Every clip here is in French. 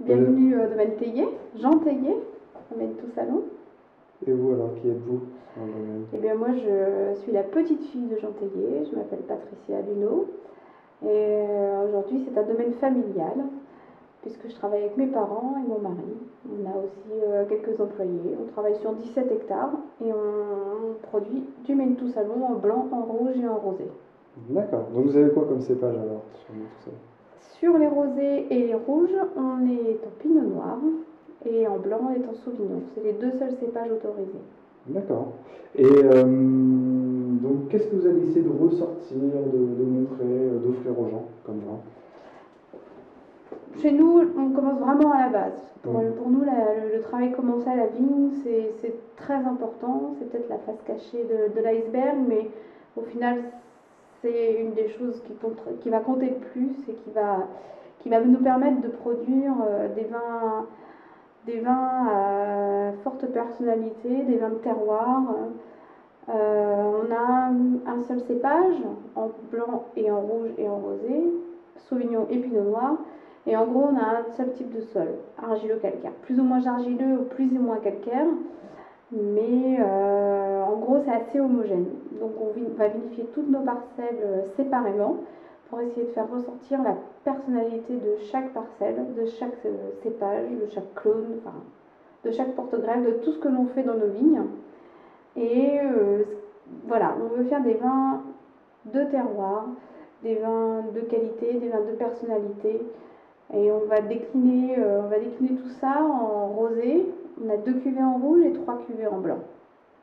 Bienvenue au domaine Théier, Jean Théier, domaine tout salon. Et vous alors, qui êtes-vous dans le domaine? Eh bien moi je suis la petite fille de Jean Théier, je m'appelle Patricia Luneau et aujourd'hui c'est un domaine familial puisque je travaille avec mes parents et mon mari. On a aussi quelques employés, on travaille sur 17 hectares et on produit du mène tout salon en blanc, en rouge et en rosé. D'accord, donc vous avez quoi comme cépage alors sur tout ça? Sur les rosés et les rouges, on est en pinot noir et en blanc on est en sauvignon. C'est les deux seuls cépages autorisés. D'accord. Et donc qu'est-ce que vous allez essayer de ressortir, de montrer, d'offrir aux gens comme vin? Chez nous, on commence vraiment à la base. Pour Oui. nous, le travail commencé à la vigne, c'est très important. C'est peut-être la face cachée de l'iceberg, mais au final, c'est une des choses qui va compter le plus et qui va nous permettre de produire des vins à forte personnalité, des vins de terroir. On a un seul cépage, en blanc et en rouge et en rosé, sauvignon et pinot noir. Et en gros, on a un seul type de sol, argilo-calcaire. Plus ou moins argileux ou plus ou moins calcaire. Mais en gros, c'est assez homogène. Donc on va vinifier toutes nos parcelles séparément pour essayer de faire ressortir la personnalité de chaque parcelle, de chaque cépage, de chaque clone, enfin, de chaque porte-greffe, de tout ce que l'on fait dans nos vignes. Et voilà, on veut faire des vins de terroir, des vins de qualité, des vins de personnalité. Et on va décliner tout ça en rosé. On a 2 cuvées en rouge et 3 cuvées en blanc.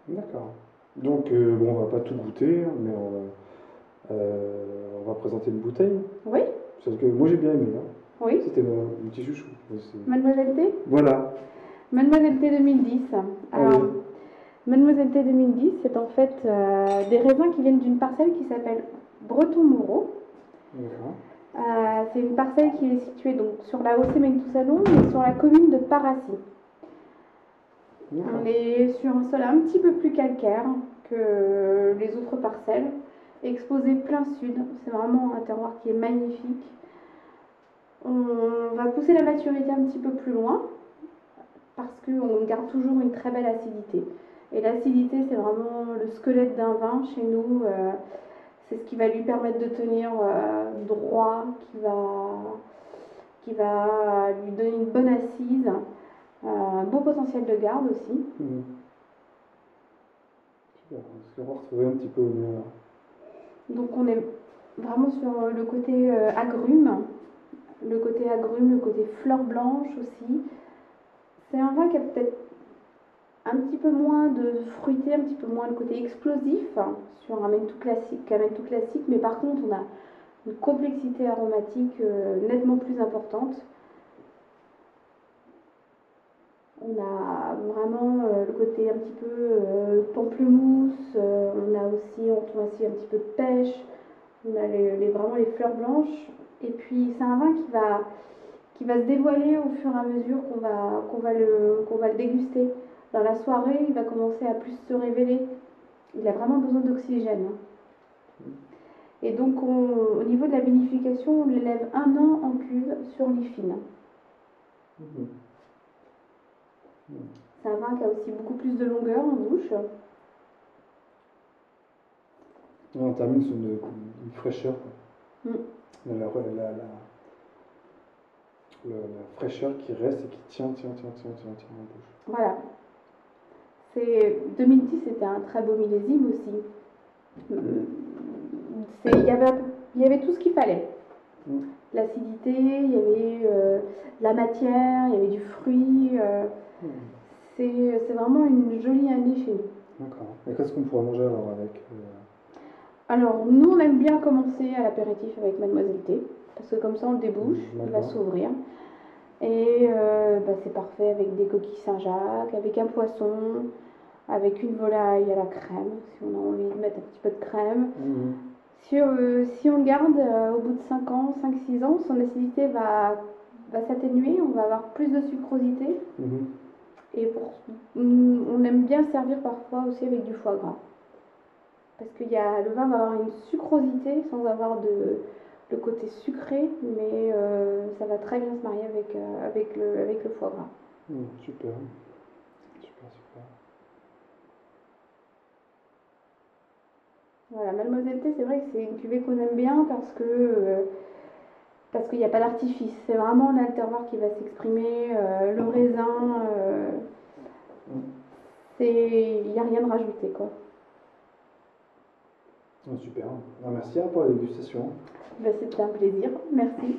D'accord. Donc bon, on va pas tout goûter, mais on va présenter une bouteille. Oui, Parce que moi j'ai bien aimé, hein. oui. C'était mon petit chouchou. Mademoiselle T. Voilà. Mademoiselle T 2010. Alors, Allez. Mademoiselle T 2010, c'est en fait des raisins qui viennent d'une parcelle qui s'appelle Breton Moreau. D'accord. C'est une parcelle qui est située donc sur la Haussée-Maine-tout-Salon, mais sur la commune de Paracy. On est sur un sol un petit peu plus calcaire que les autres parcelles, exposé plein sud. C'est vraiment un terroir qui est magnifique. On va pousser la maturité un petit peu plus loin parce qu'on garde toujours une très belle acidité. Et l'acidité, c'est vraiment le squelette d'un vin chez nous. C'est ce qui va lui permettre de tenir droit, qui va lui donner une bonne assise, un beau potentiel de garde aussi. Super, on va retrouver un petit peu au mieux. Donc on est vraiment sur le côté agrumes, le côté fleur blanche aussi. C'est un vin qui a peut-être un petit peu moins de fruité, un petit peu moins le côté explosif sur un tout classique, mais par contre on a une complexité aromatique nettement plus importante. On a vraiment le côté un petit peu pamplemousse, on trouve aussi un petit peu de pêche, on a vraiment les fleurs blanches. Et puis c'est un vin qui va se dévoiler au fur et à mesure qu'on va le déguster. Dans la soirée, il va commencer à plus se révéler. Il a vraiment besoin d'oxygène. Et donc au niveau de la vinification, on l'élève 1 an en cuve sur lit fine. C'est un vin qui a aussi beaucoup plus de longueur en bouche. On termine sur une fraîcheur. La fraîcheur qui reste et qui tient en bouche. Voilà. 2010, c'était un très beau millésime aussi. Il y avait tout ce qu'il fallait. L'acidité, il y avait la matière, il y avait du fruit. C'est vraiment une jolie année chez nous. D'accord. Et qu'est-ce qu'on pourra manger alors avec Alors, nous, on aime bien commencer à l'apéritif avec Mademoiselle T, parce que comme ça, on le débouche, il va s'ouvrir. Et c'est parfait avec des coquilles Saint-Jacques, avec un poisson, avec une volaille à la crème, si on a envie de mettre un petit peu de crème. Si on le garde au bout de 5 ans, 5-6 ans, son acidité va s'atténuer, on va avoir plus de sucrosité. Et on aime bien servir parfois aussi avec du foie gras. Parce que le vin va avoir une sucrosité sans avoir le côté sucré, mais ça va très bien se marier avec le foie gras. Super, super, super. Voilà, Mademoiselle T, c'est vrai que c'est une cuvée qu'on aime bien parce qu'il n'y a pas d'artifice. C'est vraiment l'alterroir qui va s'exprimer, le raisin, il n'y a rien de rajouté, quoi. Super. Merci pour la dégustation. C'était un plaisir, merci.